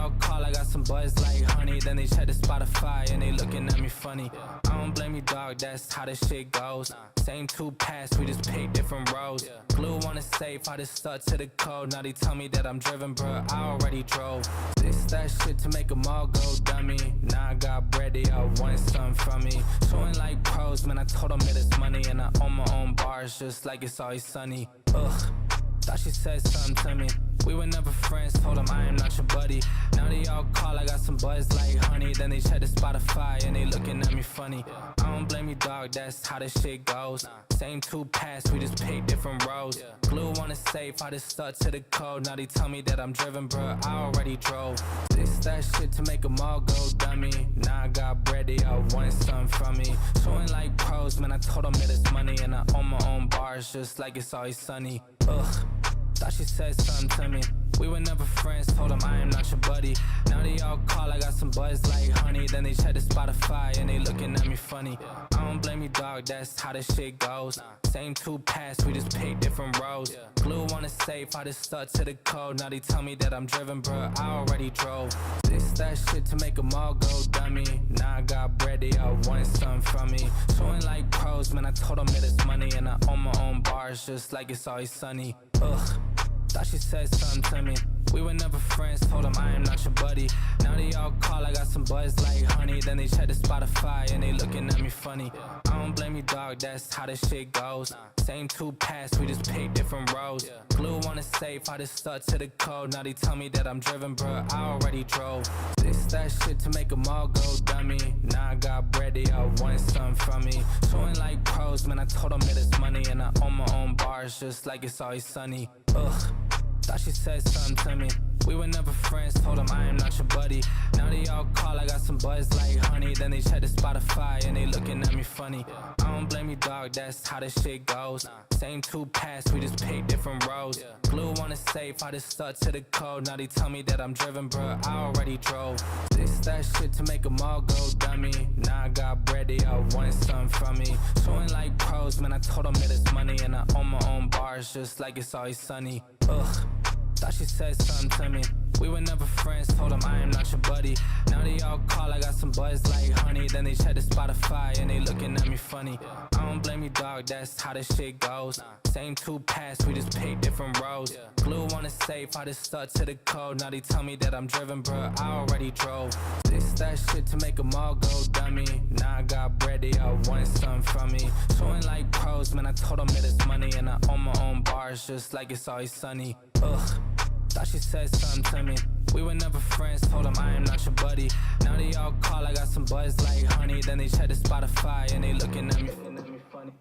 y'all call, I got some buzz like honey. Then they check the Spotify and they looking at me funny. I don't blame you, dog, that's how this shit goes. Same two paths, we just pick different roads. Glue on the safe, I just stuck to the code. Now they tell me that I'm driven, bruh, I already drove. This that shit to make them all go dummy. Now I got bread, they all want something from me. Showing like pros, man, I told them that it's money. And I own my own bars, just like it's always sunny. Ugh, thought she said something to me. We were never friends, told them I am not your buddy. Now they all call, I got some buzz like honey. Then they check the Spotify and they looking at me funny. I don't blame you, dog, that's how this shit goes. Same two paths, we just pick different roads. Glue on the safe, I just stuck to the code. Now they tell me that I'm driven, bruh, I already drove. This that shit to make them all go dummy. Now I got bread, they all want something from me. Showing like pros, man, I told them that it's money. And I own my own bars, just like it's always sunny. Ugh, thought she said something to me. We were never friends, told them I am not your buddy. Now they all call, I got some buzz like honey. Then they check the Spotify and they looking at me funny. I don't blame you, dog, that's how this shit goes. Same two paths, we just pick different roads. Glue on the safe, I just stuck to the code. Now they tell me that I'm driven, bruh, I already drove. This that shit to make them all go dummy. Now I got bread, they all want something from me. Showing like pros, man, I told them that it's money. And I own my own bars, just like it's always sunny. Ugh, thought she said something to me. We were never friends, told them I am not your buddy. Now they all call, I got some buzz like honey. Then they check the Spotify and they looking at me funny. I don't blame you, dog, that's how this shit goes. Same two paths, we just pick different roads. Glue on the safe, I just stuck to the code. Now they tell me that I'm driven, bruh, I already drove. This that shit to make them all go dummy. Now I got bread, they all want something from me. Showing like pros, man, I told them that it's money. And I own my own bars, just like it's always sunny. Ugh, thought she said something to me. We were never friends, told them I am not your buddy. Now they all call, I got some buzz like honey. Then they check the Spotify and they looking at me funny. I don't blame you, dog, that's how this shit goes. Same two paths, we just pick different roads. Glue on the safe, I just stuck to the code. Now they tell me that I'm driven, bruh, I already drove. This that shit to make them all go dummy. Now I got bread, they all want something from me. Showing like pros, man, I told them that it's money. And I own my own bars, just like it's always sunny. Ugh, thought she said something to me. We were never friends, told them I am not your buddy. Now they all call, I got some buzz like honey. Then they check the Spotify and they looking at me funny. I don't blame you, dog, that's how this shit goes. Same two paths, we just pick different roads. Glue on the safe, I just stuck to the code. Now they tell me that I'm driven, bruh, I already drove. This that shit to make them all go dummy. Now I got bread, they all want something from me. Showing like pros, man, I told them that it's money. And I own my own bars, just like it's always sunny. Ugh, thought she said something to me. We were never friends, told them I am not your buddy. Now they all call, I got some buzz like honey. Then they check the Spotify and they looking at me funny.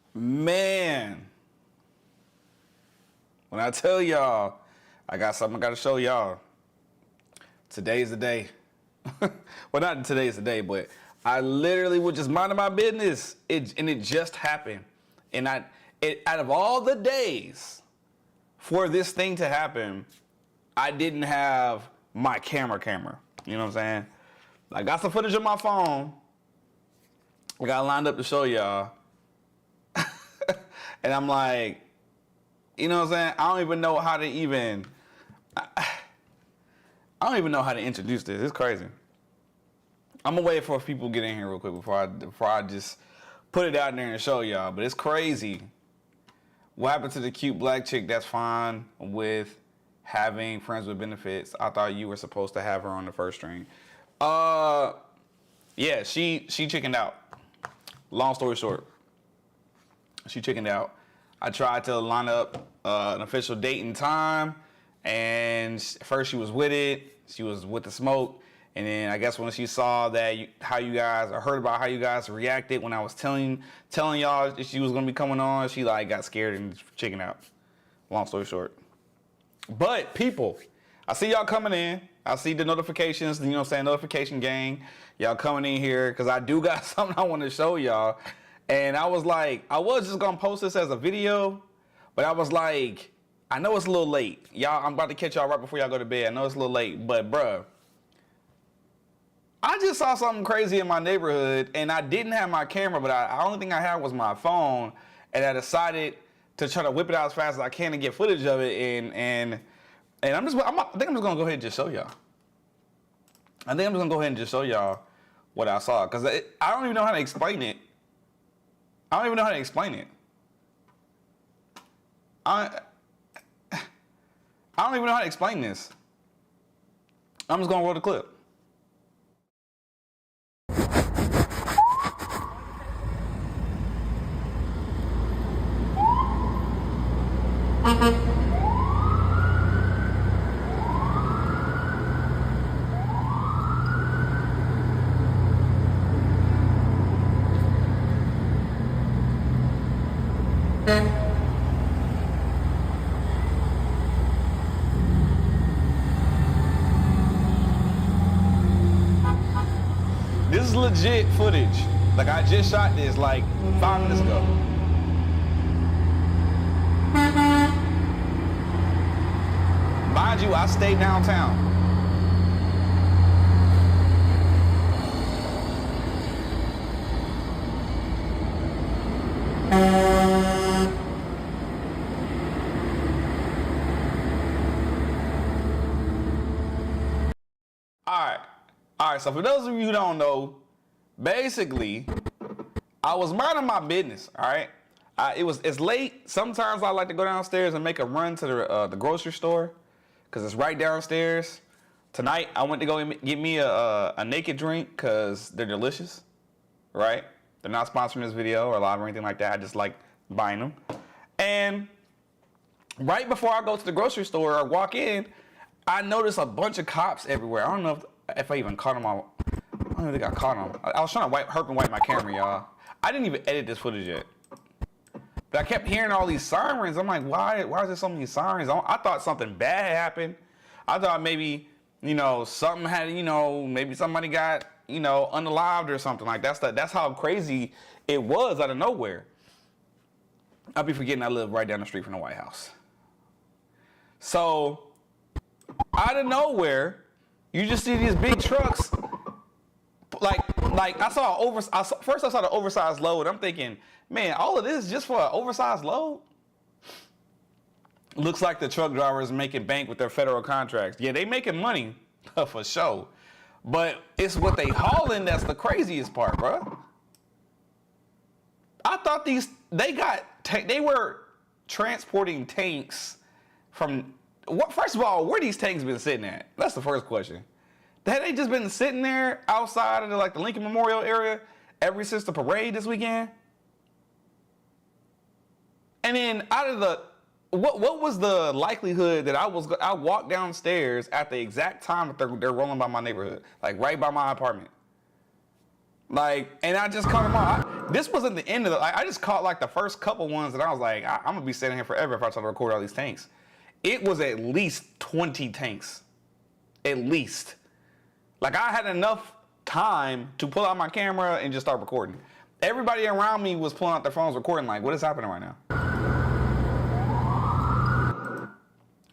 Man. When I tell y'all, I got something I gotta show y'all. Today's the day. Well, not today's the day, but I literally was just minding my business. It just happened. And out of all the days for this thing to happen, I didn't have my camera. You know what I'm saying? I got some footage on my phone. I got lined up to show y'all. And I'm like, you know what I'm saying? I don't even know how to introduce this. It's crazy. I'm gonna wait for people to get in here real quick before I just put it out there and show y'all. But it's crazy. What happened to the cute black chick that's fine with having friends with benefits? I thought you were supposed to have her on the first string. Yeah, she chickened out. Long story short, she chickened out. I tried to line up an official date and time, and first she was with it. She was with the smoke. And then I guess when she saw that heard about how you guys reacted when I was telling y'all that she was gonna be coming on, she like got scared and chickened out. Long story short. But people, I see y'all coming in. I see the notifications, you know what I'm saying, notification gang. Y'all coming in here because I do got something I want to show y'all. And I was like, I was just gonna post this as a video, but I was like, I know it's a little late. Y'all, I'm about to catch y'all right before y'all go to bed. I know it's a little late, but bruh, I just saw something crazy in my neighborhood, and I didn't have my camera, but the only thing I had was my phone, and I decided to try to whip it out as fast as I can and get footage of it, and And I think I'm just gonna go ahead and just show y'all. I think I'm just gonna go ahead and just show y'all what I saw, because I don't even know how to explain it. I don't even know how to explain it. I don't even know how to explain this. I'm just gonna roll the clip. This is legit footage. Like, I just shot this like 5 minutes ago. Mind you, I stay downtown. All right, so for those of you who don't know, basically, I was minding my business, all right? It's late. Sometimes I like to go downstairs and make a run to the grocery store because it's right downstairs. Tonight, I went to go get me a naked drink because they're delicious, right? They're not sponsoring this video or live or anything like that. I just like buying them. And right before I go to the grocery store or walk in, I noticed a bunch of cops everywhere. I don't know if I even caught them all. I don't think I caught them. I was trying to wipe my camera, y'all. I didn't even edit this footage yet. But I kept hearing all these sirens. I'm like, why is there so many sirens? I thought something bad had happened. I thought maybe, something had, maybe somebody got, unalived or something like that. That's how crazy it was out of nowhere. I'll be forgetting I live right down the street from the White House. So, out of nowhere, you just see these big trucks. Like first I saw the oversized load. I'm thinking, man, all of this just for an oversized load? Looks like the truck drivers making bank with their federal contracts. Yeah, they making money for sure. But it's what they hauling that's the craziest part, bro. I thought they were transporting tanks from. First of all, where these tanks been sitting at? That's the first question. Had they just been sitting there outside of the Lincoln Memorial area ever since the parade this weekend? And then what was the likelihood that I walked downstairs at the exact time that they're rolling by my neighborhood, like right by my apartment? And I just caught them all. This wasn't the end of I just caught the first couple ones that I was like, I'm gonna be sitting here forever if I try to record all these tanks. It was at least 20 tanks. At least. I had enough time to pull out my camera and just start recording. Everybody around me was pulling out their phones recording what is happening right now?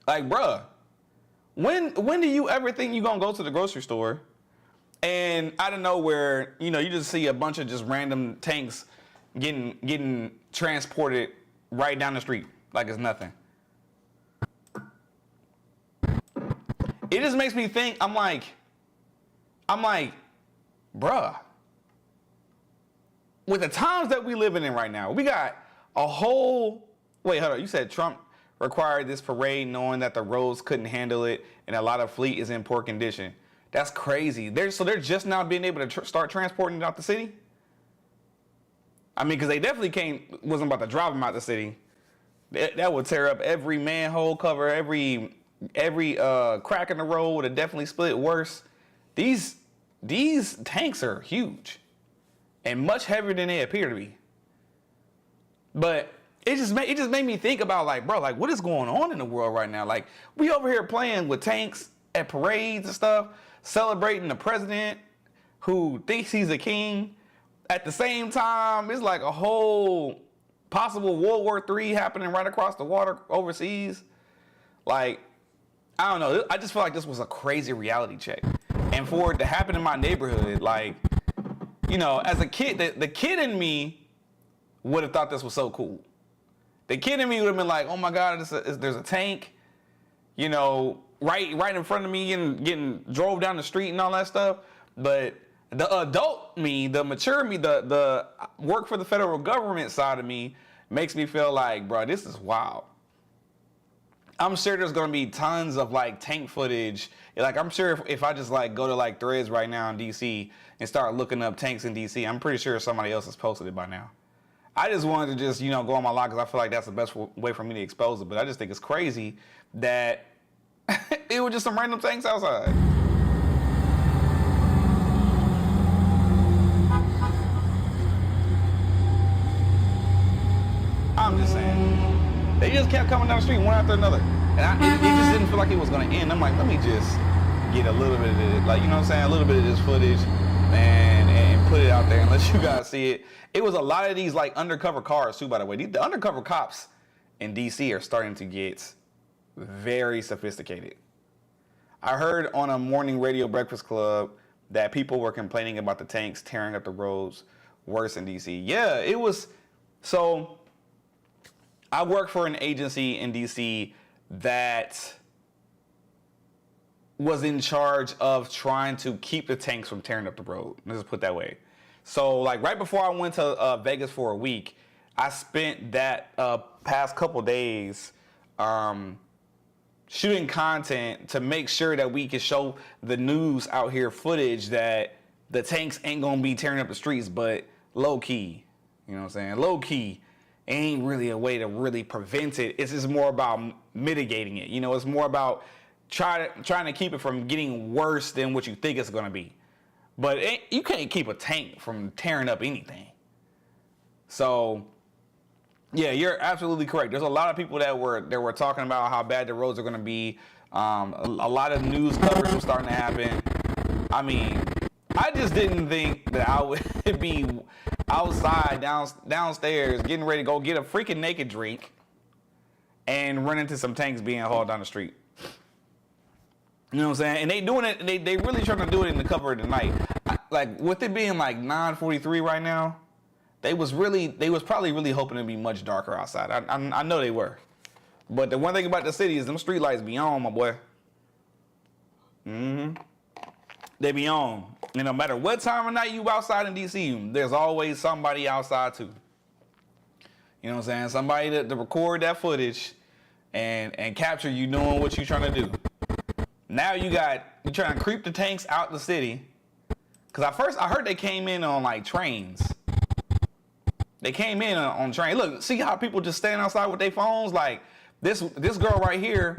Bruh, when do you ever think you gonna go to the grocery store and out of nowhere, you just see a bunch of just random tanks getting transported right down the street like it's nothing? It just makes me think, I'm like, bruh, with the times that we living in right now, we got a whole, wait, hold on, you said Trump required this parade knowing that the roads couldn't handle it and a lot of fleet is in poor condition. That's crazy. They're just now being able to start transporting it out the city? I mean, because they definitely wasn't about to drive them out the city. That would tear up every manhole cover, every crack in the road would have definitely split worse. These tanks are huge and much heavier than they appear to be. But it just made me think about bro, what is going on in the world right now? We over here playing with tanks at parades and stuff, celebrating the president who thinks he's a king. At the same time, it's a whole possible World War III happening right across the water overseas. I don't know. I just feel like this was a crazy reality check. And for it to happen in my neighborhood, as a kid, the kid in me would have thought this was so cool. The kid in me would have been like, oh my God, there's a tank. right in front of me and getting drove down the street and all that stuff. But the adult me, the mature me, the work for the federal government side of me makes me feel like, bro, this is wild. I'm sure there's gonna be tons of like tank footage. Like I'm sure if I just like go to like Threads right now in DC and start looking up tanks in DC, I'm pretty sure somebody else has posted it by now. I just wanted to just go on my log because I feel like that's the best way for me to expose it. But I just think it's crazy that it was just some random tanks outside. I'm just saying. They just kept coming down the street one after another. And it just didn't feel like it was going to end. I'm like, let me just get a little bit of it. Like, you know what I'm saying? A little bit of this footage and put it out there and let you guys see it. It was a lot of these like undercover cars too, by the way. The undercover cops in DC are starting to get very sophisticated. I heard on a morning radio breakfast club that people were complaining about the tanks tearing up the roads worse in DC. Yeah, it was. So I work for an agency in DC that was in charge of trying to keep the tanks from tearing up the road. Let's just put it that way. So like right before I went to Vegas for a week, I spent that past couple days shooting content to make sure that we could show the news out here footage that the tanks ain't gonna be tearing up the streets, but low key, you know what I'm saying? Low key. Ain't really a way to really prevent it. It's just more about mitigating it. It's more about trying to keep it from getting worse than what you think it's going to be. But you can't keep a tank from tearing up anything. So, yeah, you're absolutely correct. There's a lot of people that were talking about how bad the roads are going to be. A lot of news coverage was starting to happen. I mean, I just didn't think that I would be outside downstairs getting ready to go get a freaking naked drink and run into some tanks being hauled down the street. You know what I'm saying? And they doing it, they really trying to do it in the cover of the night. Like with it being like 9:43 right now, they was probably really hoping it'd be much darker outside. I know they were. But the one thing about the city is them street lights be on, my boy. They be on. And no matter what time of night you outside in DC, there's always somebody outside too. You know what I'm saying? Somebody to record that footage and capture you doing what you're trying to do. Now you trying to creep the tanks out the city. Cause at first I heard they came in on like trains. They came in on train. Look, see how people just stand outside with their phones? Like this girl right here,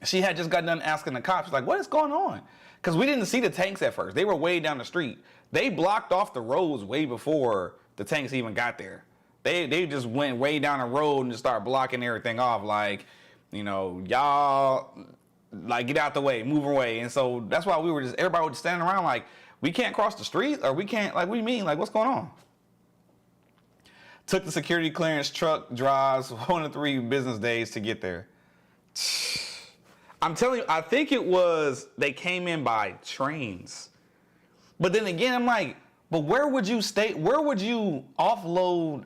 she had just got done asking the cops, like, what is going on? Because we didn't see the tanks at first. They were way down the street. They blocked off the roads way before the tanks even got there. They just went way down the road and just started blocking everything off. Like, y'all, like, get out the way, move away. And so that's why everybody was just standing around like, we can't cross the street or we can't, like, what do you mean? Like, what's going on? Took the security clearance truck drives 1 to 3 business days to get there. I'm telling you, I think it was they came in by trains. But then again, I'm like, but where would you stay? Where would you offload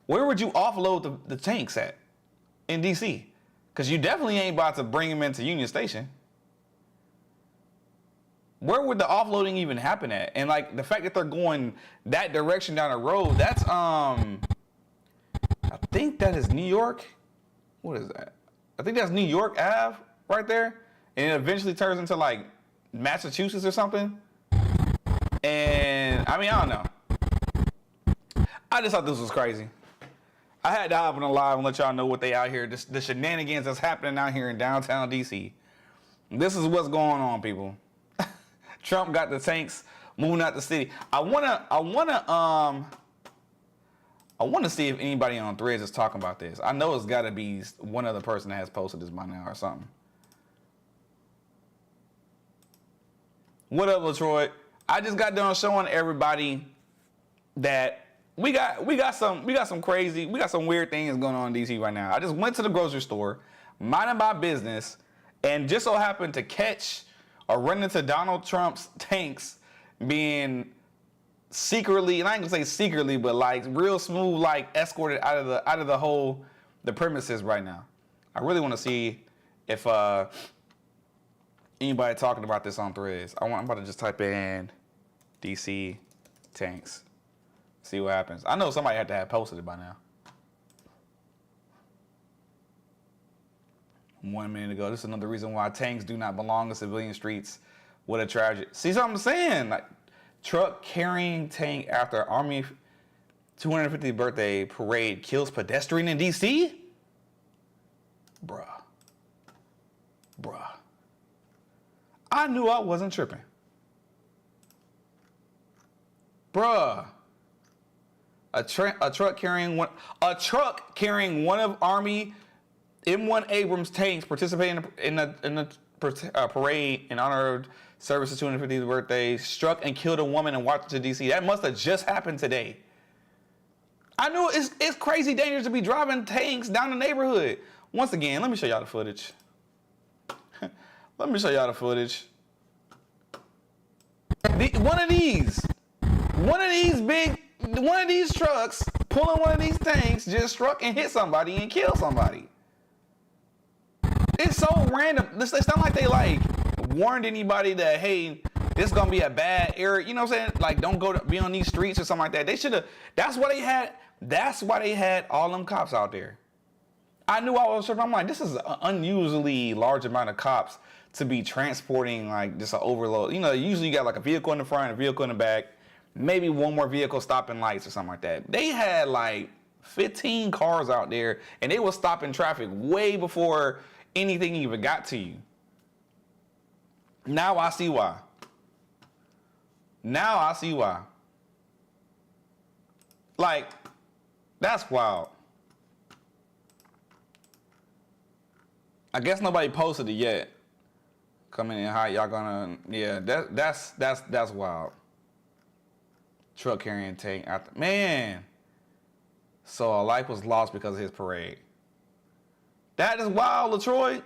the tanks at in DC? Because you definitely ain't about to bring them into Union Station. Where would the offloading even happen at? And like the fact that they're going that direction down the road, that's I think that is New York. What is that? I think that's New York Ave. Right there, and it eventually turns into like Massachusetts or something. And I mean, I don't know. I just thought this was crazy. I had to hop on the live and let y'all know what they out here, the shenanigans that's happening out here in downtown DC. This is what's going on, people. Trump got the tanks moving out the city. I wanna see if anybody on Threads is talking about this. I know it's got to be one other person that has posted this by now or something. What up, LaTroy? I just got done showing everybody that we got some weird things going on in DC right now. I just went to the grocery store, minding my business, and just so happened to catch or run into Donald Trump's tanks being secretly, and I ain't gonna say secretly, but like real smooth, like escorted out of the premises right now. I really want to see if anybody talking about this on Threads. I'm about to just type in DC tanks. See what happens. I know somebody had to have posted it by now. 1 minute ago. This is another reason why tanks do not belong in civilian streets. What a tragedy. See what I'm saying? Like, truck carrying tank after Army 250th birthday parade kills pedestrian in DC? Bruh. I knew I wasn't tripping. Bruh. A truck carrying one of Army M1 Abrams tanks participating in the parade in honor of service's 250th birthday struck and killed a woman in Washington, D.C. That must have just happened today. I knew it's crazy dangerous to be driving tanks down the neighborhood. Once again, let me show y'all the footage. One of these trucks pulling one of these tanks just struck and hit somebody and killed somebody. It's so random. It's not like they like warned anybody that, hey, this is gonna be a bad area. You know what I'm saying? Like, don't be on these streets or something like that. They should have. That's why they had all them cops out there. I knew I was tripping. I'm like, this is an unusually large amount of cops to be transporting like just an overload. You know, usually you got like a vehicle in the front, a vehicle in the back, maybe one more vehicle stopping lights or something like that. They had like 15 cars out there, and they were stopping traffic way before anything even got to you. Now I see why. Like, that's wild. I guess nobody posted it yet. Coming in hot, y'all gonna, yeah, that's wild. Truck carrying tank after, man. So a life was lost because of his parade. That is wild, LaTroy.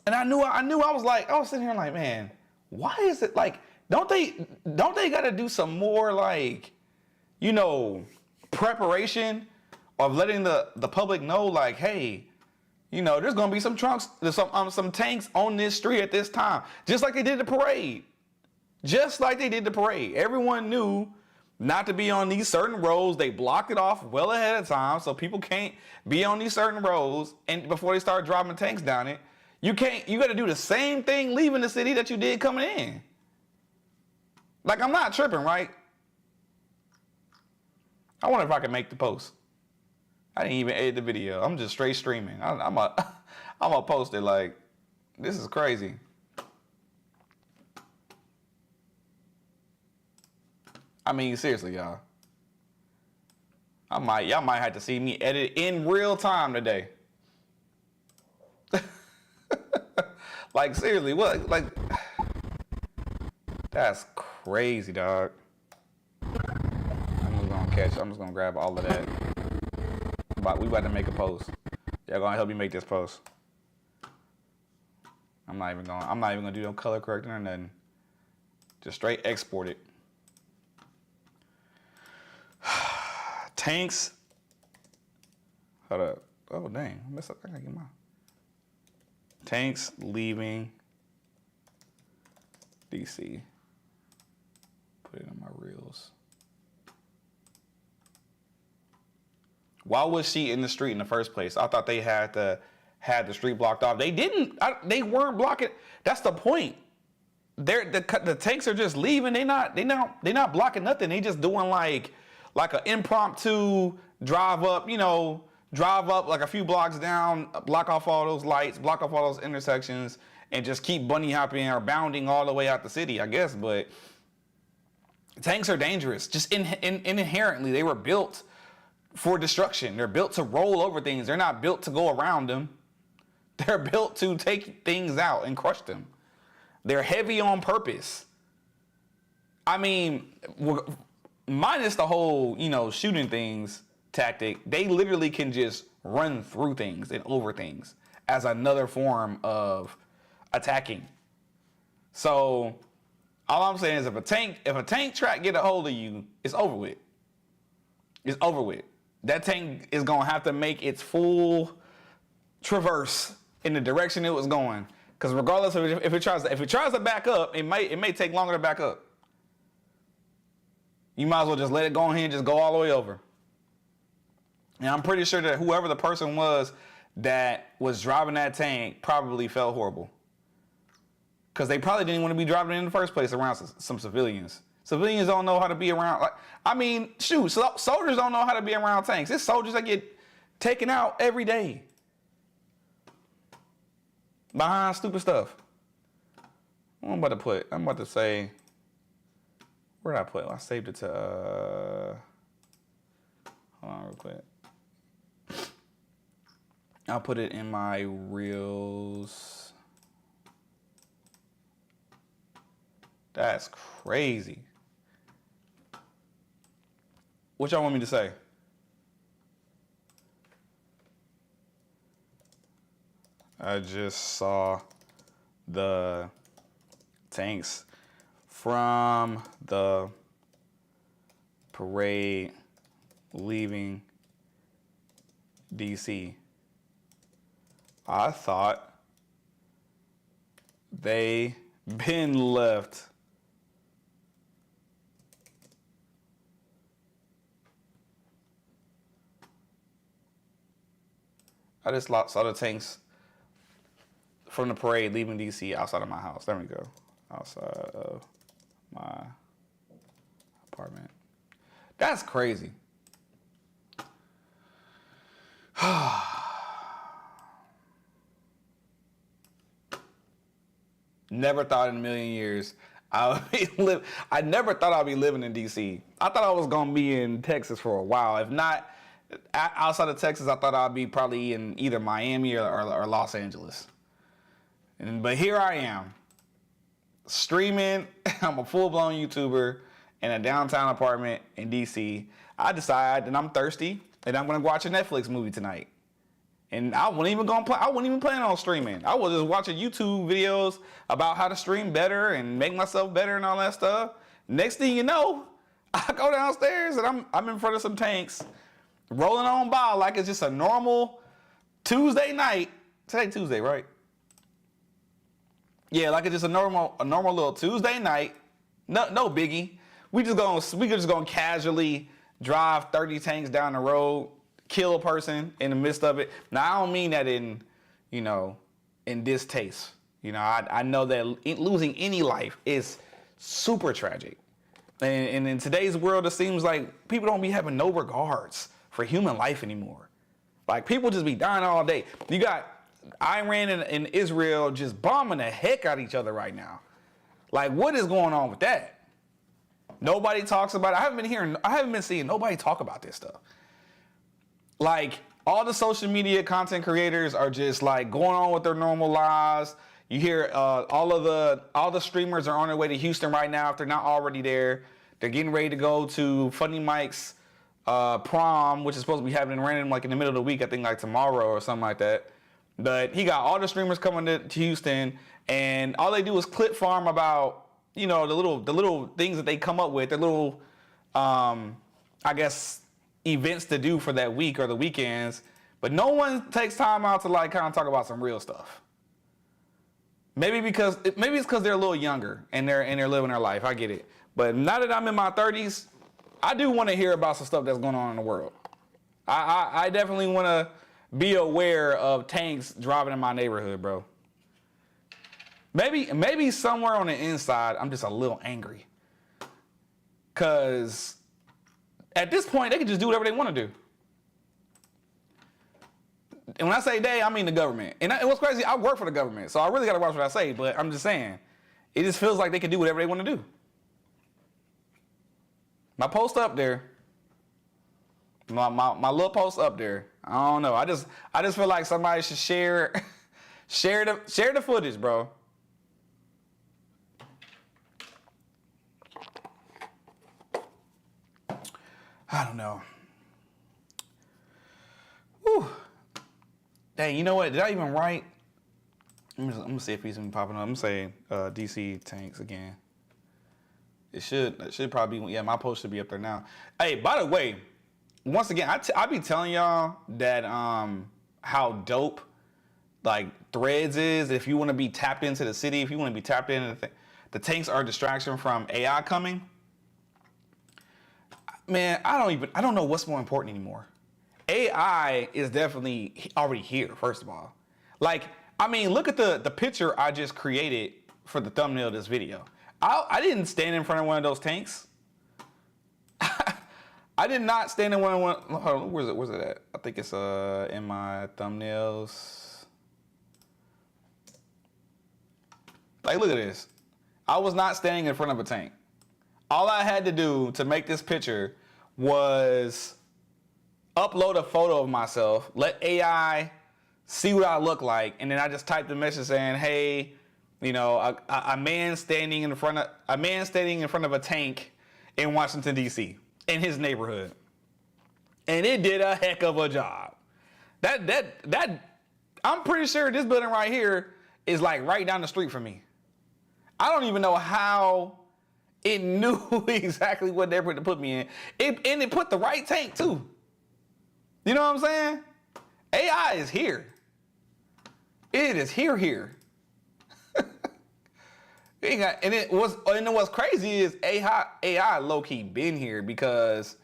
And I was sitting here like, man, why is it like, don't they gotta do some more like, you know, preparation of letting the public know like, hey, you know, there's gonna be some trunks, some tanks on this street at this time, just like they did the parade. Everyone knew not to be on these certain roads. They blocked it off well ahead of time, so people can't be on these certain roads. And before they start driving tanks down it, you got to do the same thing leaving the city that you did coming in. Like, I'm not tripping, right? I wonder if I can make the post. I didn't even edit the video. I'm just straight streaming. I'm gonna post it like, this is crazy. I mean, seriously, y'all. Y'all might have to see me edit in real time today. Like, seriously, what? Like, that's crazy, dog. I'm just gonna grab all of that. But we about to make a post. Y'all gonna help me make this post. I'm not even gonna do no color correcting or nothing. Just straight export it. Tanks. Hold up. Oh dang, I messed up. I gotta get mine. Tanks leaving DC. Put it in my reels. Why was she in the street in the first place? I thought they had the street blocked off. They didn't. They weren't blocking. That's the point. The tanks are just leaving. They not blocking nothing. They just doing like an impromptu drive up. You know, drive up like a few blocks down, block off all those lights, block off all those intersections, and just keep bunny hopping or bounding all the way out the city, I guess. But tanks are dangerous. Just inherently, they were built for destruction. They're built to roll over things. They're not built to go around them. They're built to take things out and crush them. They're heavy on purpose. I mean, minus the whole, you know, shooting things tactic, they literally can just run through things and over things as another form of attacking. So all I'm saying is if a tank track get a hold of you, it's over with. It's over with. That tank is gonna have to make its full traverse in the direction it was going. Because regardless of if it tries to back up, it may take longer to back up. You might as well just let it go ahead and just go all the way over. And I'm pretty sure that whoever the person was that was driving that tank probably felt horrible. Because they probably didn't want to be driving it in the first place around some civilians. Civilians don't know how to be around. Soldiers don't know how to be around tanks. It's soldiers that get taken out every day behind stupid stuff. What I'm about to say, where did I put it? I saved it to, hold on real quick. I'll put it in my reels. That's crazy. What y'all want me to say? I just saw the tanks from the parade leaving DC. I thought they been left. I just saw the tanks from the parade leaving DC outside of my house. There we go. Outside of my apartment. That's crazy. Never thought in a million years I never thought I'd be living in DC. I thought I was gonna be in Texas for a while. If not outside of Texas, I thought I'd be probably in either Miami or Los Angeles. But here I am, streaming. I'm a full-blown YouTuber in a downtown apartment in DC. I decide that I'm thirsty and I'm gonna watch a Netflix movie tonight. And I wasn't even plan on streaming. I was just watching YouTube videos about how to stream better and make myself better and all that stuff. Next thing you know, I go downstairs and I'm in front of some tanks, rolling on by like it's just a normal Tuesday night. Today Tuesday, right? Yeah, like it's just a normal little Tuesday night. No biggie. We just gonna casually drive 30 tanks down the road, kill a person in the midst of it. Now, I don't mean that in distaste. I know that losing any life is super tragic. And in today's world, it seems like people don't be having no regards for human life anymore. Like, people just be dying all day. You got Iran and Israel just bombing the heck out of each other right now. Like, what is going on with that? Nobody talks about it. I haven't been seeing nobody talk about this stuff. Like, all the social media content creators are just like going on with their normal lives. You hear all the streamers are on their way to Houston right now if they're not already there. They're getting ready to go to Funny Mike's prom, which is supposed to be happening random like in the middle of the week, I think like tomorrow or something like that. But he got all the streamers coming to Houston, and all they do is clip farm about, the little things that they come up with, the little, I guess, events to do for that week or the weekends. But no one takes time out to like kind of talk about some real stuff. Maybe it's because they're a little younger and they're living their life. I get it. But now that I'm in my 30s, I do want to hear about some stuff that's going on in the world. I definitely want to be aware of tanks driving in my neighborhood, bro. Maybe somewhere on the inside, I'm just a little angry. Because at this point, they can just do whatever they want to do. And when I say they, I mean the government. And what's crazy, I work for the government, so I really got to watch what I say, but I'm just saying, it just feels like they can do whatever they want to do. My post up there, my little post up there, I don't know. I just feel like somebody should share the footage, bro. I don't know. Whew. Dang, you know what? Did I even write? I'm gonna see if he's even popping up. I'm gonna say DC tanks again. It should probably be. Yeah, my post should be up there now. Hey, by the way, once again, I be telling y'all that how dope like Threads is. If you want to be tapped into the city, if you want to be tapped into the tanks are a distraction from AI coming. Man, I don't know what's more important anymore. AI is definitely already here, first of all. Like, I mean, look at the picture I just created for the thumbnail of this video. I didn't stand in front of one of those tanks. I did not stand in one. Hold on, where's it at? I think it's in my thumbnails. Like, look at this. I was not standing in front of a tank. All I had to do to make this picture was upload a photo of myself, let AI see what I look like, and then I just typed a message saying, "Hey, you know, a man standing in front of a tank in Washington D.C. in his neighborhood," and it did a heck of a job. That I'm pretty sure this building right here is like right down the street from me. I don't even know how it knew exactly what neighborhood to put me in. And it put the right tank too. You know what I'm saying? AI is here. It is here. And what's crazy is AI low-key been here because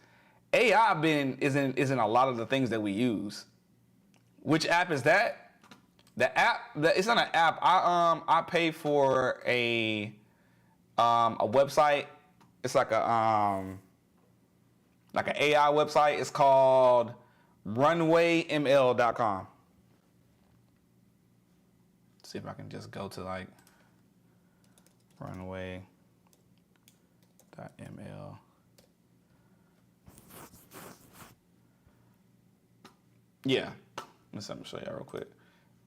AI is in a lot of the things that we use. Which app is that? It's not an app. I pay for a website. It's like an AI website. It's called runwayml.com. See if I can just go to like runway.ml. Yeah, let me show y'all real quick.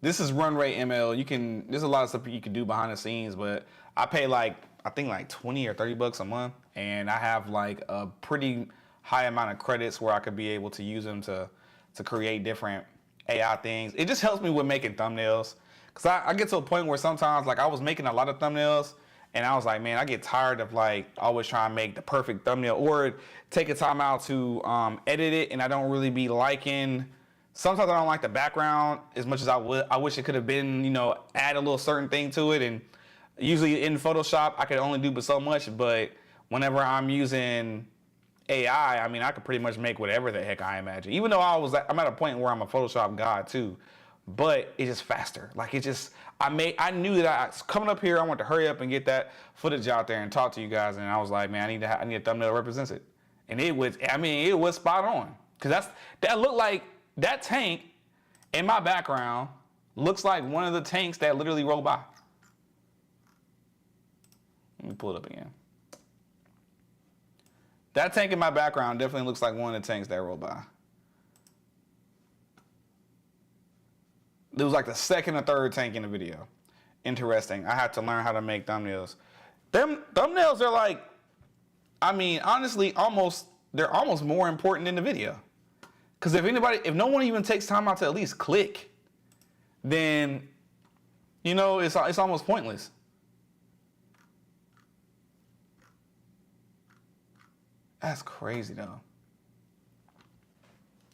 This is Runway ML. There's a lot of stuff you can do behind the scenes, but I pay I think like 20 or 30 bucks a month, and I have like a pretty high amount of credits where I could be able to use them to create different AI things. It just helps me with making thumbnails, because I get to a point where sometimes, like, I was making a lot of thumbnails, and I was like, man, I get tired of like always trying to make the perfect thumbnail or take a time out to edit it, and I don't really be liking. Sometimes I don't like the background as much as I would. I wish it could have been, add a little certain thing to it. And usually in Photoshop, I could only do but so much. But whenever I'm using AI, I mean, I could pretty much make whatever the heck I imagine. Even though I'm at a point where I'm a Photoshop god too. But it's just faster. Like, I knew that I was coming up here. I wanted to hurry up and get that footage out there and talk to you guys. And I was like, man, I need a thumbnail that represents it. And it was spot on. Because that looked like, that tank in my background looks like one of the tanks that literally rolled by. Let me pull it up again. That tank in my background definitely looks like one of the tanks that rolled by. It was like the second or third tank in the video. Interesting. I had to learn how to make thumbnails. Them thumbnails are like, I mean, honestly, they're almost more important than the video. Because if no one even takes time out to at least click, then, it's almost pointless. That's crazy, though.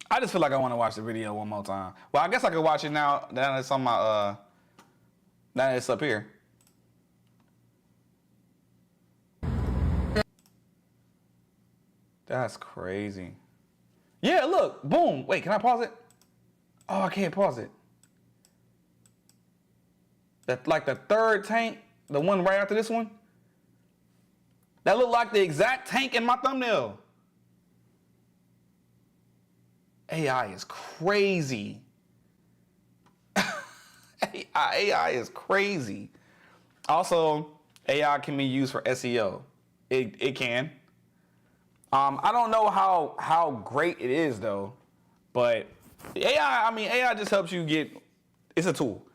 I just feel like I want to watch the video one more time. Well, I guess I could watch it now that it's on my, now that it's up here. That's crazy. Yeah, look, boom. Wait, can I pause it? Oh, I can't pause it. That, like, the third tank, the one right after this one, that looked like the exact tank in my thumbnail. AI is crazy. AI is crazy. Also, AI can be used for SEO. It can. I don't know how great it is though, but AI just helps you it's a tool.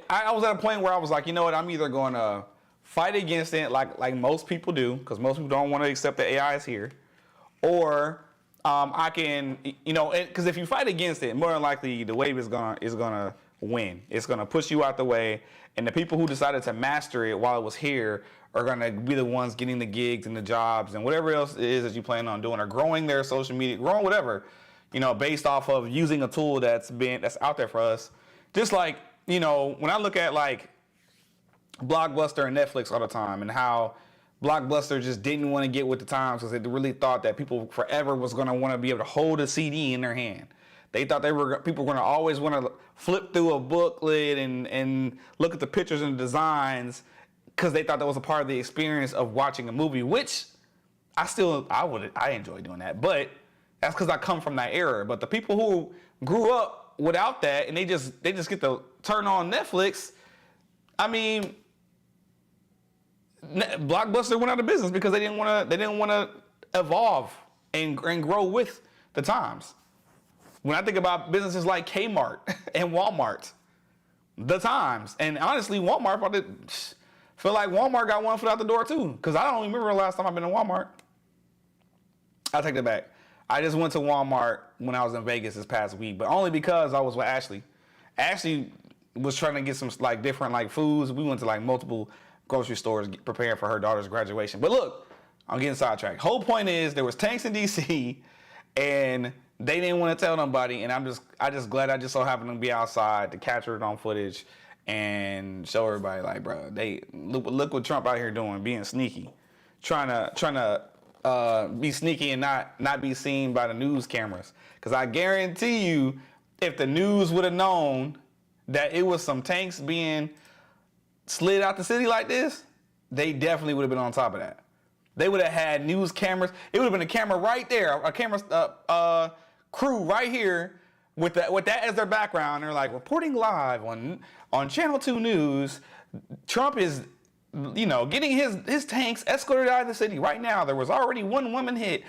I was at a point where I was like, you know what, I'm either going to fight against it like most people do, because most people don't want to accept that AI is here, or I can, because if you fight against it, more than likely the wave is gonna win. It's gonna push you out the way, and the people who decided to master it while it was here are gonna be the ones getting the gigs and the jobs and whatever else it is that you plan on doing, or growing their social media, growing whatever, based off of using a tool that's out there for us. Just like you know, when I look at like Blockbuster and Netflix all the time, and how Blockbuster just didn't want to get with the times because they really thought that people forever was going to want to be able to hold a CD in their hand. They thought people were going to always want to flip through a booklet and look at the pictures and the designs because they thought that was a part of the experience of watching a movie, which I enjoy doing that. But that's because I come from that era. But the people who grew up without that and they just get to turn on Netflix, I mean, Blockbuster went out of business because they didn't want to evolve and grow with the times. When I think about businesses like Kmart and Walmart, the times, and honestly, Walmart probably feel like Walmart got one foot out the door too, because I don't remember the last time I've been in Walmart. I'll take that back. I just went to Walmart when I was in Vegas this past week, but only because I was with Ashley. Ashley was trying to get some like different like foods. We went to like multiple grocery stores preparing for her daughter's graduation. But look, I'm getting sidetracked. Whole point is there was tanks in DC, and they didn't want to tell nobody. And I just glad I just so happened to be outside to capture it on footage and show everybody like, bro, they look what Trump out here doing, being sneaky, trying to be sneaky and not be seen by the news cameras. Because I guarantee you, if the news would have known that it was some tanks being slid out the city like this, they definitely would have been on top of that. They would have had news cameras. It would have been a camera right there, a camera crew right here with that as their background. They're like reporting live on Channel 2 News. Trump is, getting his tanks escorted out of the city right now. There was already one woman hit.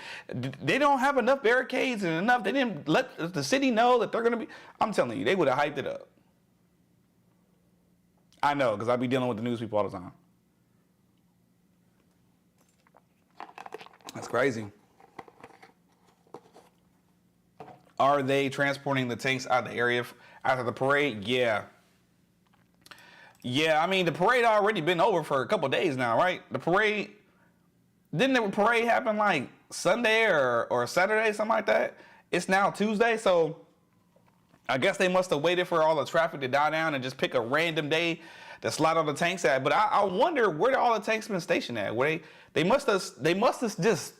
They don't have enough barricades and enough. They didn't let the city know that they're going to be. I'm telling you, they would have hyped it up. I know, because I be dealing with the news people all the time. That's crazy. Are they transporting the tanks out of the area after the parade? Yeah. Yeah, I mean, the parade already been over for a couple of days now, right? Didn't the parade happen like Sunday or Saturday, something like that? It's now Tuesday, so I guess they must have waited for all the traffic to die down and just pick a random day to slide all the tanks at. But I wonder where all the tanks been stationed at. Where they must have just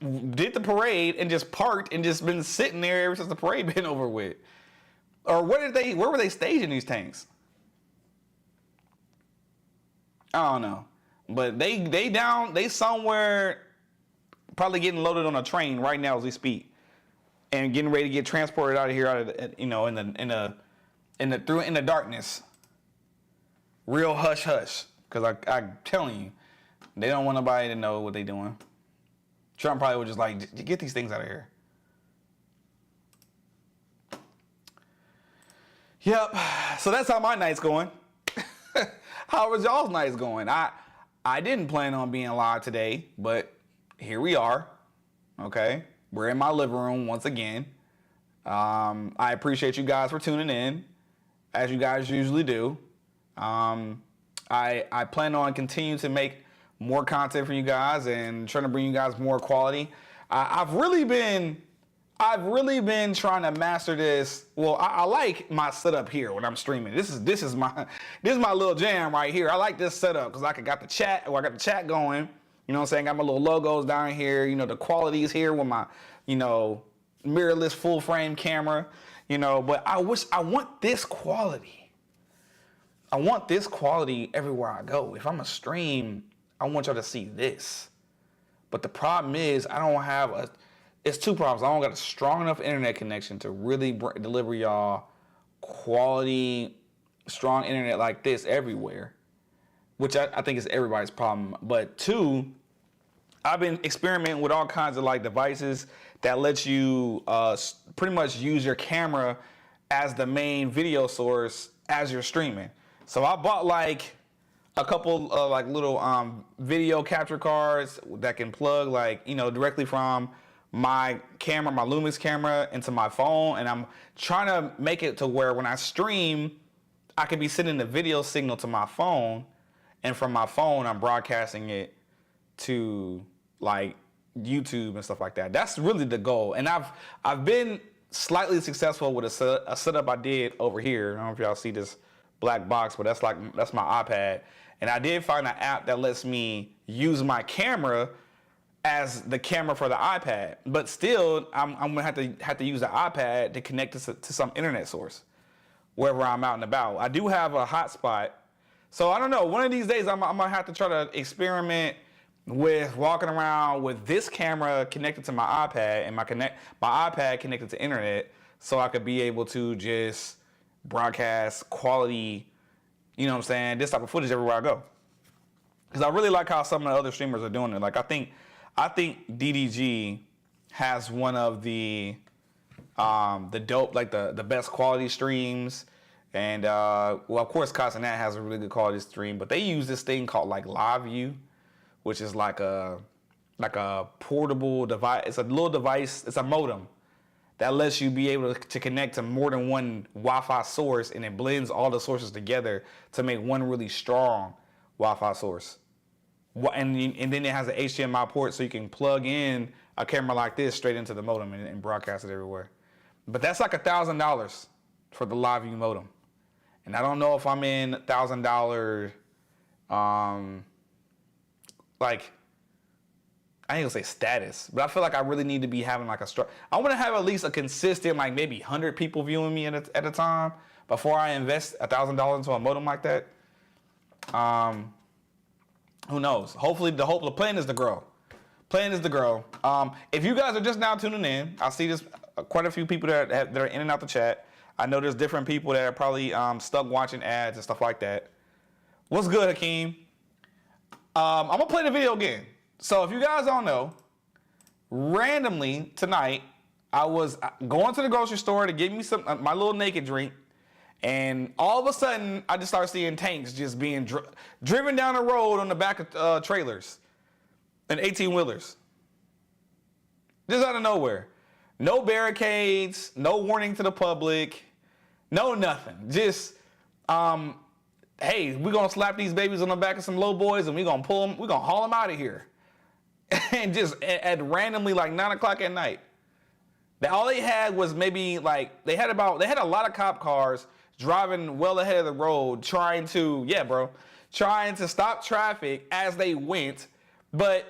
did the parade and just parked and just been sitting there ever since the parade been over with. Or where were they staging these tanks? I don't know. But they somewhere probably getting loaded on a train right now as we speak. And getting ready to get transported out of here, in the darkness, real hush hush. Because I'm telling you, they don't want nobody to know what they're doing. Trump probably was just like, get these things out of here. Yep. So that's how my night's going. How was y'all's nights going? I didn't plan on being live today, but here we are. Okay. We're in my living room once again. I appreciate you guys for tuning in, as you guys usually do. I plan on continuing to make more content for you guys and trying to bring you guys more quality. I've really been trying to master this. Well, I like my setup here when I'm streaming. This is my little jam right here. I like this setup because I got the chat going. You know what I'm saying? Got my little logos down here. The quality's here with my, mirrorless full frame camera. But I want this quality. I want this quality everywhere I go. If I'm a stream, I want y'all to see this. But the problem is it's two problems. I don't got a strong enough internet connection to really deliver y'all quality, strong internet like this everywhere, which I think is everybody's problem. But two, I've been experimenting with all kinds of devices that let you pretty much use your camera as the main video source as you're streaming. So I bought a couple of little video capture cards that can plug directly from my camera, my Lumix camera, into my phone, and I'm trying to make it to where when I stream, I can be sending the video signal to my phone, and from my phone, I'm broadcasting it to YouTube and stuff like that. That's really the goal, and I've been slightly successful with a setup I did over here. I don't know if y'all see this black box, but that's my iPad. And I did find an app that lets me use my camera as the camera for the iPad. But still, I'm gonna have to use the iPad to connect to some internet source wherever I'm out and about. I do have a hotspot. So I don't know. One of these days, I'm gonna have to try to experiment with walking around with this camera connected to my iPad and my iPad connected to internet, so I could be able to just broadcast quality, you know what I'm saying, this type of footage everywhere I go. Because I really like how some of the other streamers are doing it. Like I think DDG has one of the dope, like the best quality streams. And well, of course, Casanat has a really good quality stream, but they use this thing called like LiveView, which is like a portable device. It's a little device. It's a modem that lets you be able to connect to more than one Wi-Fi source, and it blends all the sources together to make one really strong Wi-Fi source. And then it has an HDMI port, so you can plug in a camera like this straight into the modem and broadcast it everywhere. But that's like $1,000 for the LiveView modem. And I don't know if I'm in $1,000, like, I ain't gonna say status, but I feel like I really need to be having like I want to have at least a consistent, like maybe 100 people viewing me at a time before I invest $1,000 into a modem like that. Who knows? Hopefully the plan is to grow. Plan is to grow. If you guys are just now tuning in, I see this quite a few people that are in and out the chat. I know there's different people that are probably stuck watching ads and stuff like that. What's good, Hakeem? I'm gonna play the video again. So if you guys don't know, randomly tonight, I was going to the grocery store to get me my little naked drink, and all of a sudden, I just started seeing tanks just being driven down the road on the back of trailers and 18-wheelers. Just out of nowhere. No barricades, no warning to the public, no nothing. Just, hey, we're gonna slap these babies on the back of some low boys and we're gonna haul them out of here. And just at randomly like 9 o'clock at night. All they had was maybe like, they had a lot of cop cars driving well ahead of the road trying to stop traffic as they went. But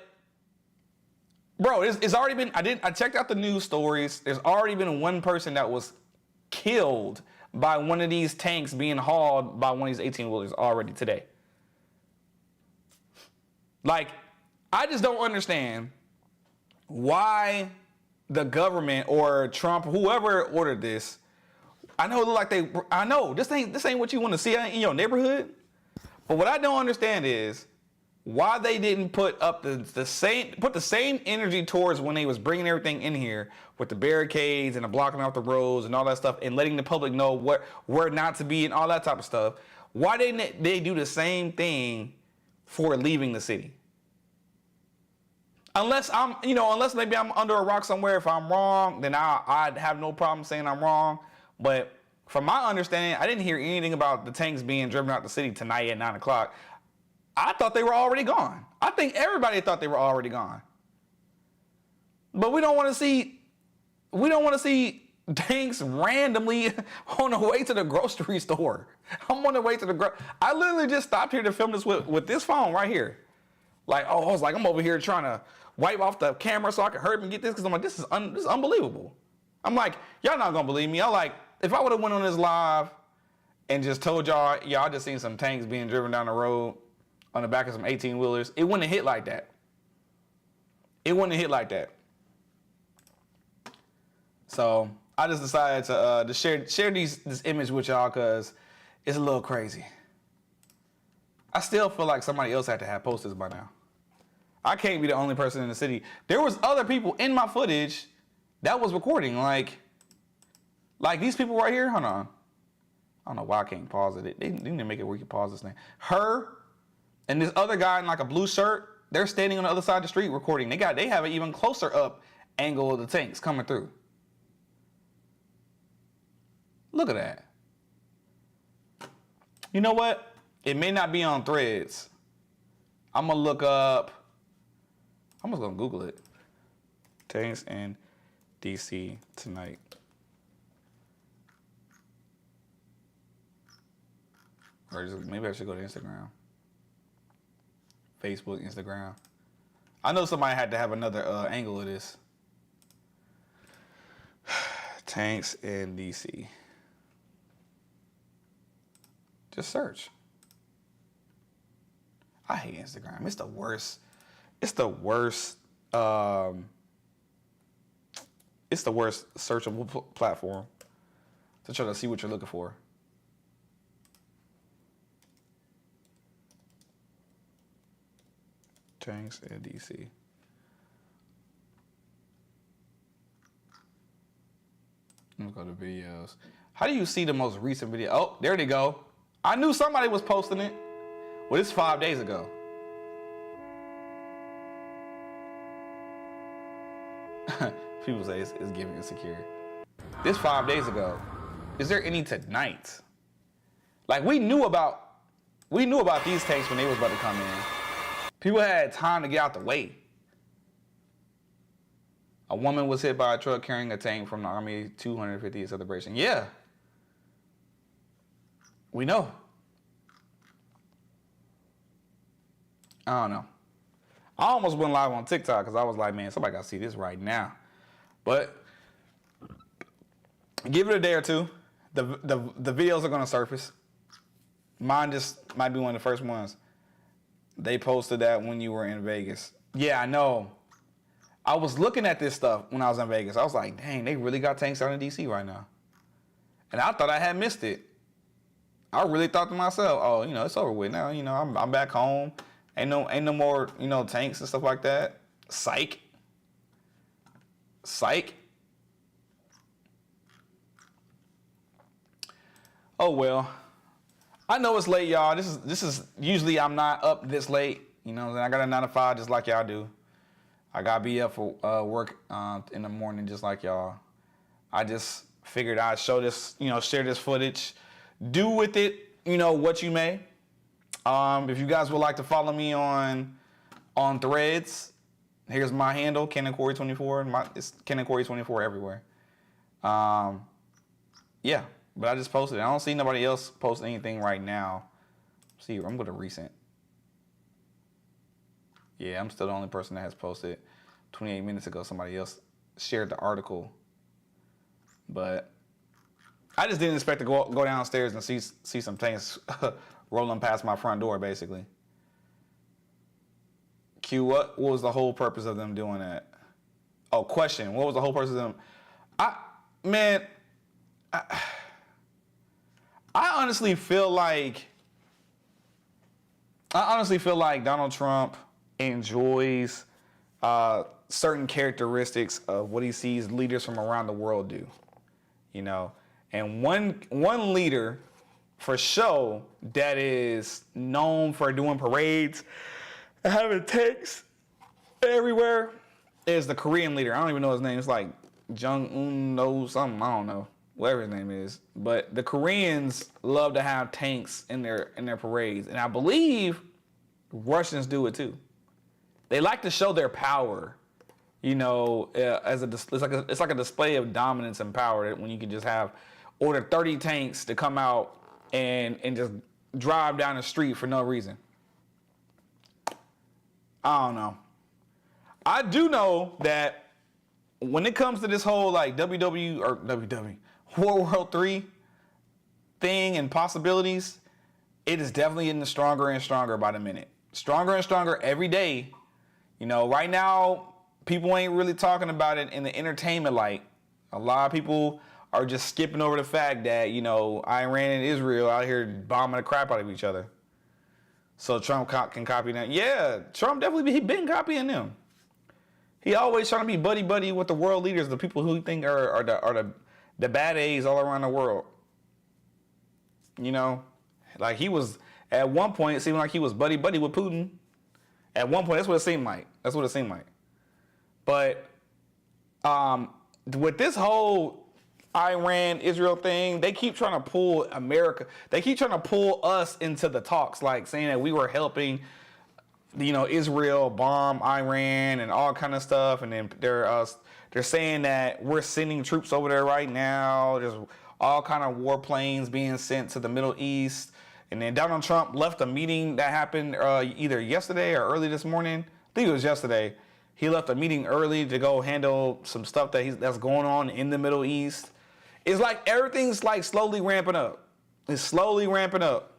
bro, it's already been, I checked out the news stories. There's already been one person that was killed by one of these tanks being hauled by one of these 18-wheelers already today. Like, I just don't understand why the government or Trump, whoever ordered this, I know this ain't what you want to see in your neighborhood. But what I don't understand is why they didn't put up the same energy towards when they was bringing everything in here with the barricades and the blocking off the roads and all that stuff and letting the public know where not to be and all that type of stuff. Why didn't they do the same thing for leaving the city? Unless maybe I'm under a rock somewhere. If I'm wrong, then I'd have no problem saying I'm wrong. But from my understanding, I didn't hear anything about the tanks being driven out the city tonight at 9 o'clock. I thought they were already gone. I think everybody thought they were already gone. But we don't want to see tanks randomly on the way to the grocery store. I'm on the way to I literally just stopped here to film this with this phone right here. Like, I was like, I'm over here trying to wipe off the camera so I can hurry up and get this, because I'm like, this is unbelievable. I'm like, y'all not gonna believe me. I'm like, if I would have went on this live and just told y'all, I just seen some tanks being driven down the road on the back of some 18-wheelers, it wouldn't have hit like that. It wouldn't have hit like that. So I just decided to share this image with y'all because it's a little crazy. I still feel like somebody else had to have posted this by now. I can't be the only person in the city. There was other people in my footage that was recording. Like these people right here. Hold on. I don't know why I can't pause it. They need to make it where you can pause this thing. Her and this other guy in like a blue shirt, they're standing on the other side of the street recording. They have an even closer up angle of the tanks coming through. Look at that. You know what? It may not be on Threads. I'm gonna look up. I'm just gonna Google it. Tanks in DC tonight. Or just, maybe I should go to Instagram. Facebook, Instagram. I know somebody had to have another angle of this. Tanks in DC. Just search. I hate Instagram. It's the worst. It's the worst. It's the worst searchable platform to try to see what you're looking for. Tanks in DC. Let's go to videos. How do you see the most recent video? Oh, there they go. I knew somebody was posting it. Well, it's 5 days ago. People say it's giving insecure. This 5 days ago. Is there any tonight? Like we knew about these tanks when they was about to come in. People had time to get out the way. A woman was hit by a truck carrying a tank from the Army 250th celebration. Yeah. We know. I don't know. I almost went live on TikTok because I was like, man, somebody got to see this right now. But give it a day or two. The videos are going to surface. Mine just might be one of the first ones. They posted that when you were in Vegas. Yeah, I know. I was looking at this stuff when I was in Vegas. I was like, dang, they really got tanks out in DC right now. And I thought I had missed it. I really thought to myself, oh, you know, it's over with now. You know, I'm back home. Ain't no more, you know, tanks and stuff like that. Psych. Oh well. I know it's late, y'all. This is usually I'm not up this late. You know, I got a 9 to 5 just like y'all do. I gotta be up for work in the morning just like y'all. I just figured I'd show this, you know, share this footage. Do with it, you know, what you may. If you guys would like to follow me on Threads, here's my handle, Kenan Corey 24. It's Kenan Corey 24 everywhere. Yeah, but I just posted it. I don't see nobody else post anything right now. See, I'm going to recent. Yeah, I'm still the only person that has posted. 28 minutes ago, somebody else shared the article. But I just didn't expect to go downstairs and see some tanks rolling past my front door, basically. Q, what was the whole purpose of them doing that? Oh, question. What was the whole purpose of them? I honestly feel like Donald Trump enjoys certain characteristics of what he sees leaders from around the world do. You know, and one leader for sure that is known for doing parades and having tanks everywhere is the Korean leader. I don't even know his name. It's like Jung-un no something. I don't know. Whatever his name is. But the Koreans love to have tanks in their parades. And I believe Russians do it too. They like to show their power, you know, it's like a display of dominance and power when you can just order 30 tanks to come out and just drive down the street for no reason. I don't know. I do know that when it comes to this whole like WW World War III thing and possibilities, it is definitely getting stronger and stronger by the minute. Stronger and stronger every day. You know, right now, people ain't really talking about it in the entertainment light. A lot of people are just skipping over the fact that, you know, Iran and Israel out here bombing the crap out of each other. So Trump can copy them. Yeah, Trump definitely he been copying them. He always trying to be buddy with the world leaders, the people who he think are the bad A's all around the world. You know, like he was at one point it seemed like he was buddy with Putin. At one point, that's what it seemed like. But with this whole Iran-Israel thing, they keep trying to pull America. They keep trying to pull us into the talks, like saying that we were helping, you know, Israel bomb Iran and all kind of stuff. And then they're saying that we're sending troops over there right now. There's all kind of warplanes being sent to the Middle East. And then Donald Trump left a meeting that happened either yesterday or early this morning. I think it was yesterday. He left a meeting early to go handle some stuff that's going on in the Middle East. It's like everything's like slowly ramping up. It's slowly ramping up.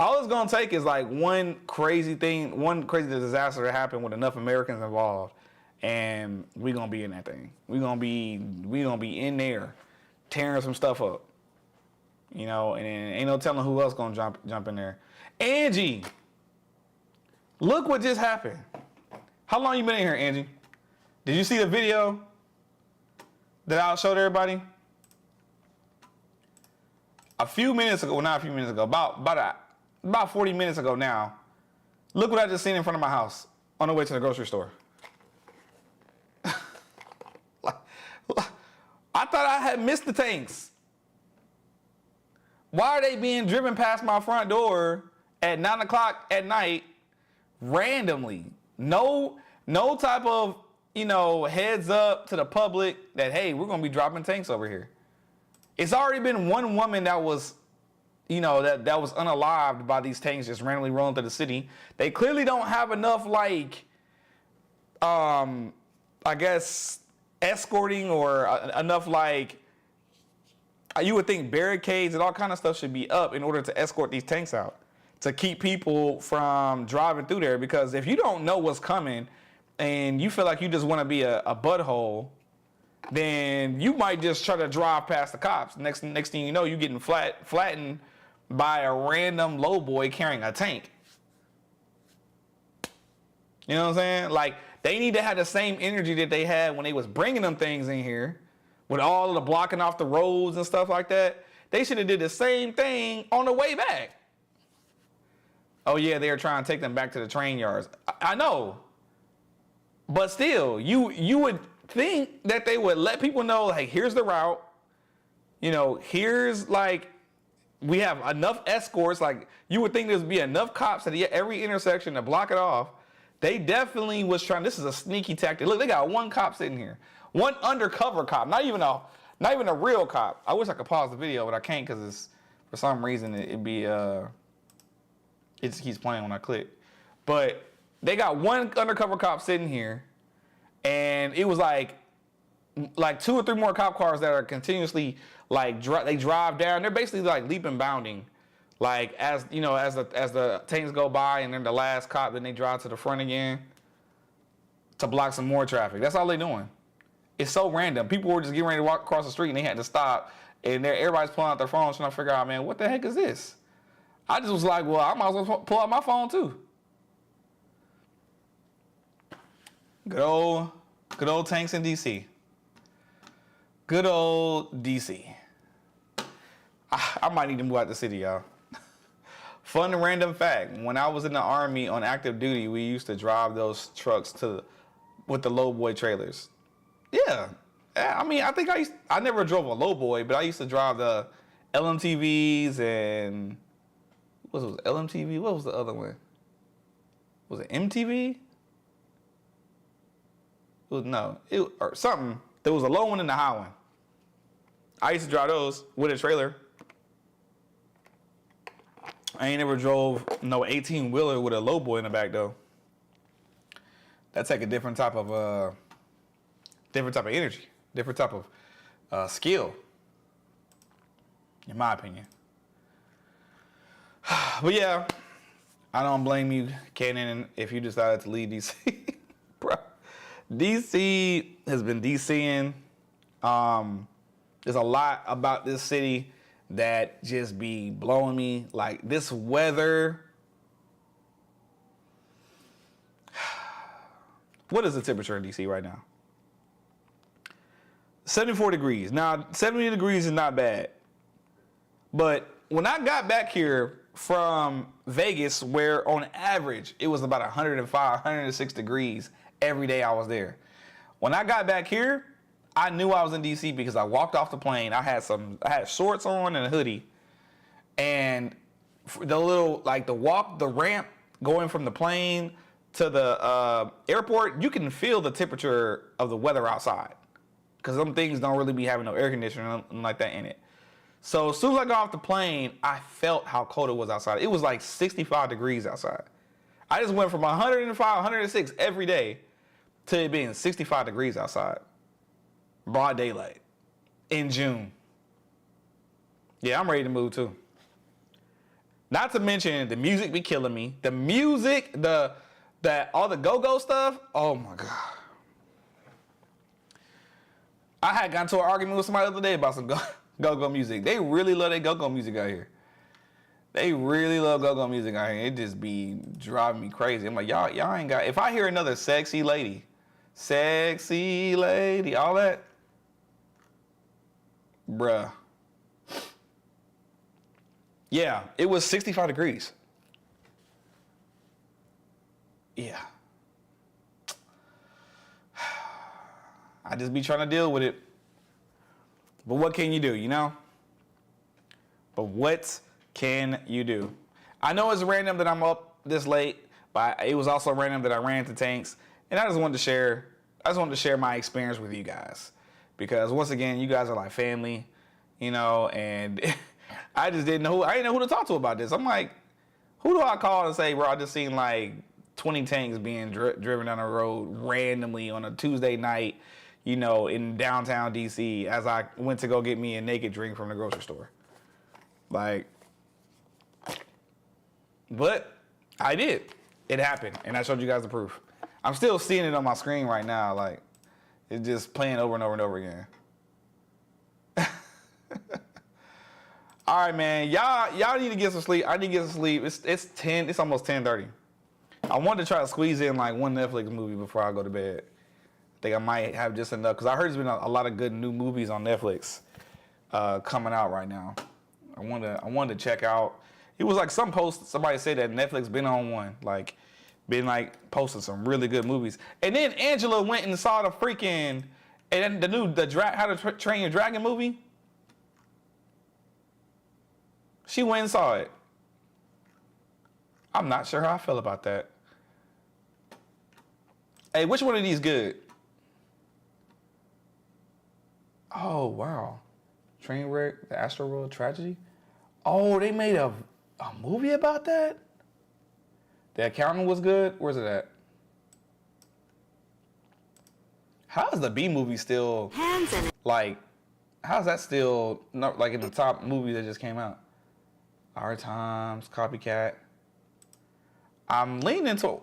All it's gonna take is like one crazy disaster to happen with enough Americans involved, and we're gonna be in that thing. We're gonna be in there, tearing some stuff up. You know, and ain't no telling who else gonna jump in there. Angie, look what just happened. How long you been in here, Angie? Did you see the video that I showed everybody? A few minutes ago, well, not a few minutes ago, about 40 minutes ago now. Look what I just seen in front of my house on the way to the grocery store. I thought I had missed the tanks. Why are they being driven past my front door at 9 o'clock at night randomly? No type of, heads up to the public that, hey, we're going to be dropping tanks over here. It's already been one woman that was, that was unalived by these tanks just randomly rolling through the city. They clearly don't have enough, I guess, escorting or enough, you would think barricades and all kind of stuff should be up in order to escort these tanks out, to keep people from driving through there. Because if you don't know what's coming and you feel like you just want to be a butthole, then you might just try to drive past the cops. Next thing you know, you're getting flattened by a random low boy carrying a tank. You know what I'm saying? Like, they need to have the same energy that they had when they was bringing them things in here, with all of the blocking off the roads and stuff like that. They should have did the same thing on the way back. Oh yeah, they were trying to take them back to the train yards. I know. But still, you would think that they would let people know, like, here's the route. Here's we have enough escorts. Like, you would think there'd be enough cops at every intersection to block it off. They definitely was trying. This is a sneaky tactic. Look, they got one cop sitting here. One undercover cop, not even a real cop. I wish I could pause the video, but I can't because for some reason it just keeps playing when I click. But they got one undercover cop sitting here, and it was like 2 or 3 more cop cars that are continuously they drive down. They're basically like leap and bounding, as the tanks go by, and then the last cop, then they drive to the front again to block some more traffic. That's all they're doing. It's so random. People were just getting ready to walk across the street and they had to stop. And everybody's pulling out their phones trying to figure out, man, what the heck is this? I just was like, well, I might as well pull out my phone too. Good old tanks in DC. Good old DC. I might need to move out the city, y'all. Fun and random fact. When I was in the Army on active duty, we used to drive those trucks with the low boy trailers. Yeah. I mean, I think I never drove a low boy, but I used to drive the LMTVs and what was it, LMTV? What was the other one? Was it MTV? Or something. There was a low one and a high one. I used to drive those with a trailer. I ain't never drove no 18-wheeler with a low boy in the back though. That's like a different type of energy, different type of skill, in my opinion. But yeah, I don't blame you, Cannon, if you decided to leave DC. Bro, DC has been DCing. There's a lot about this city that just be blowing me. Like this weather. What is the temperature in DC right now? 74 degrees. Now, 70 degrees is not bad. But when I got back here from Vegas, where on average it was about 105, 106 degrees every day I was there. When I got back here, I knew I was in DC because I walked off the plane. I had shorts on and a hoodie. And the ramp going from the plane to the airport, you can feel the temperature of the weather outside. Because them things don't really be having no air conditioning or nothing like that in it. So as soon as I got off the plane, I felt how cold it was outside. It was like 65 degrees outside. I just went from 105, 106 every day to it being 65 degrees outside. Broad daylight in June. Yeah, I'm ready to move too. Not to mention the music be killing me. The music, all the go-go stuff. Oh my God. I had gotten into an argument with somebody the other day about some go-go music. They really love their go-go music out here. They really love go-go music out here. It just be driving me crazy. I'm like, y'all ain't got. If I hear another sexy lady, all that, bruh. Yeah, it was 65 degrees. Yeah. I just be trying to deal with it. But what can you do, you know? But what can you do? I know it's random that I'm up this late, but it was also random that I ran to Tanks. And I just wanted to share my experience with you guys. Because once again, you guys are like family, you know, and I didn't know who to talk to about this. I'm like, who do I call and say, bro, I just seen like 20 tanks being driven down the road randomly on a Tuesday night, you know, in downtown DC as I went to go get me a naked drink from the grocery store. Like, but I did. It happened, and I showed you guys the proof. I'm still seeing it on my screen right now. Like, it's just playing over and over and over again. All right, man. Y'all need to get some sleep. I need to get some sleep. It's almost 10:30. I wanted to try to squeeze in like one Netflix movie before I go to bed. I think I might have just enough because I heard there's been a lot of good new movies on Netflix coming out right now. I wanted to check out. It was like somebody said that Netflix been on one, like been like posting some really good movies. And then Angela went and saw the freaking and the How to Train Your Dragon movie. She went and saw it. I'm not sure how I feel about that. Hey, which one of these good? Oh, wow. Trainwreck, the Astroworld Tragedy. Oh, they made a movie about that? The Accountant was good? Where's it at? How is the B movie still, like, how's that still, not like in the top movie that just came out? Our Times, Copycat. I'm leaning to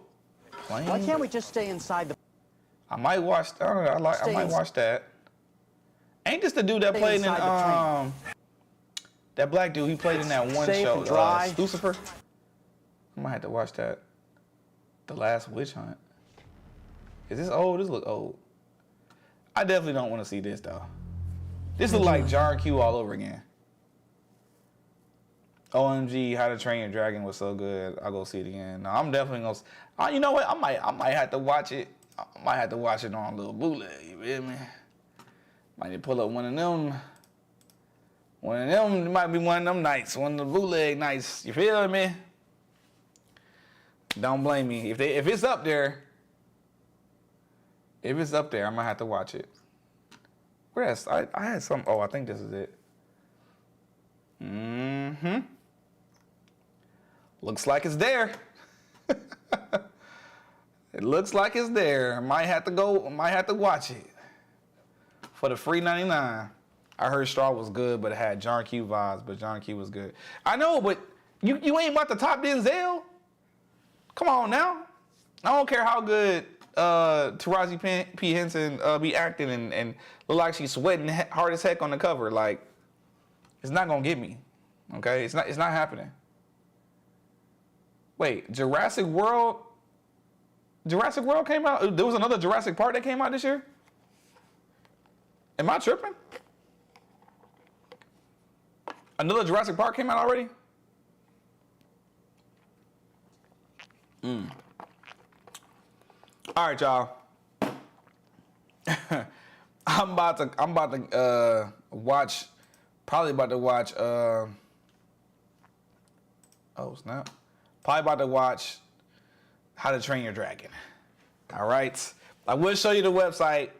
Plane. Why can't we just stay inside the... I might watch, I don't know, I might watch that. Ain't this the dude that played in, that black dude, he played in that one show, Lucifer? I might have to watch that. The Last Witch Hunt. Is this old? This look old. I definitely don't want to see this, though. This look like John Q all over again. OMG, How to Train Your Dragon was so good. I'll go see it again. No, I'm definitely gonna. You know what? I might have to watch it. I might have to watch it on a little bootleg. You feel me? Might need to pull up one of them. One of them. It might be one of them nights. One of the bootleg nights. You feel me? Don't blame me. If it's up there. If it's up there, I might have to watch it. Where's I had some. Oh, I think this is it. Mm-hmm. Looks like it's there. It looks like it's there. Might have to watch it. For the free 99. I heard Straw was good, but it had John Q vibes, but John Q was good. I know, but you ain't about to top Denzel. Come on now. I don't care how good Taraji P. Henson be acting and look like she's sweating hard as heck on the cover. Like, it's not gonna get me. Okay? It's not happening. Wait, Jurassic World came out? There was another Jurassic Park that came out this year? Am I tripping? Another Jurassic Park came out already? All right, y'all. I'm about to watch. Probably about to watch. Oh snap! Probably about to watch How to Train Your Dragon. All right. I will show you the website,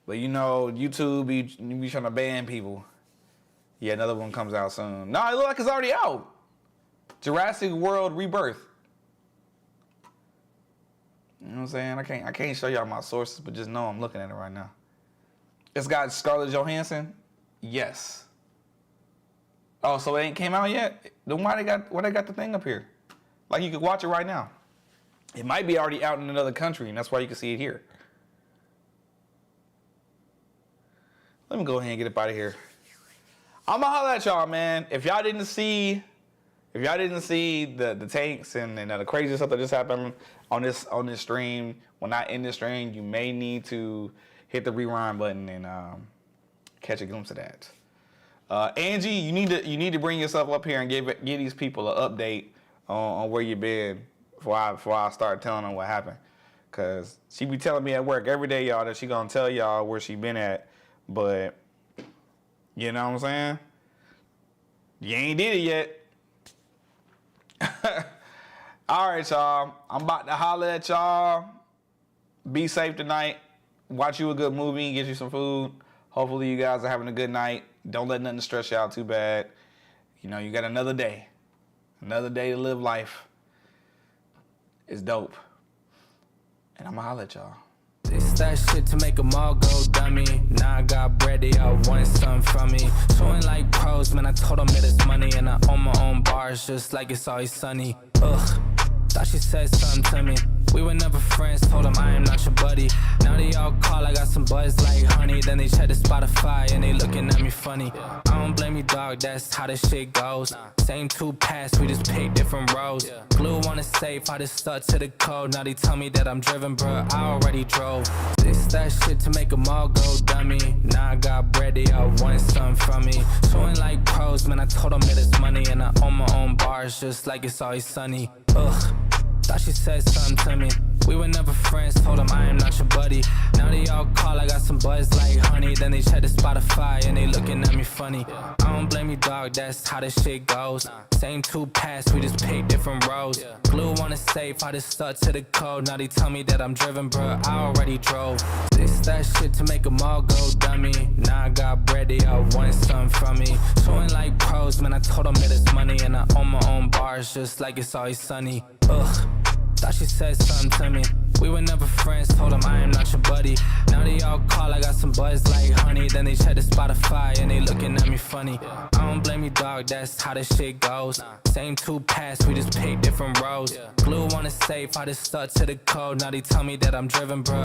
but you know YouTube be trying to ban people. Yeah, another one comes out soon. No, it looks like it's already out. Jurassic World Rebirth. You know what I'm saying? I can't show y'all my sources, but just know I'm looking at it right now. It's got Scarlett Johansson? Yes. Oh, so it ain't came out yet? Then why they got the thing up here? Like you could watch it right now. It might be already out in another country, and that's why you can see it here. Let me go ahead and get up out of here. I'ma holler at y'all, man. If y'all didn't see the tanks and the crazy stuff that just happened on this stream, when I end this stream, you may need to hit the rewind button and catch a glimpse of that. Angie, you need to bring yourself up here and give these people an update on where you been before I start telling them what happened. Cause she be telling me at work every day, y'all, that she gonna tell y'all where she been at, but you know what I'm saying? You ain't did it yet. All right, y'all. I'm about to holler at y'all. Be safe tonight. Watch you a good movie. Get you some food. Hopefully you guys are having a good night. Don't let nothing stress you out too bad. You know, you got another day. Another day to live life. It's dope. And I'm going to holler at y'all. It's that shit to make them all go dummy. Now I got bread, they all want something from me. Showing like pros, man, I told them that it's money. And I own my own bars just like it's always sunny. Ugh, thought she said something to me. We were never friends, told them I am not your buddy. Now they all call, I got some buzz like honey. Then they check the Spotify and they looking at me funny. I don't blame you, dog, that's how this shit goes. Same two paths, we just pick different roads. Glue on the safe, I just stuck to the code. Now they tell me that I'm driven, bro, I already drove. This that shit to make them all go dummy. Now I got bread, they all want something from me. Showing like pros, man, I told them that it's money. And I own my own bars just like it's always sunny. Ugh, thought she said something to me. We were never friends, told them I am not your buddy. Now they all call, I got some buzz like honey. Then they check the Spotify and they looking at me funny. I don't blame you, dog, that's how this shit goes. Same two paths, we just pick different roads. Glue on the safe, I just stuck to the code. Now they tell me that I'm driven, bro, I already drove. This that shit to make them all go dummy. Now I got bread, they all want something from me. Showing like pros, man, I told them that it's money. And I own my own bars just like it's always sunny. Ugh, thought she said something to me. We were never friends, told them I am not your buddy. Now they all call, I got some buzz like honey. Then they check the Spotify and they looking at me funny. I don't blame you, dog, that's how this shit goes. Same two paths, we just pick different roads. Glue on the safe, I just stuck to the code. Now they tell me that I'm driven, bro.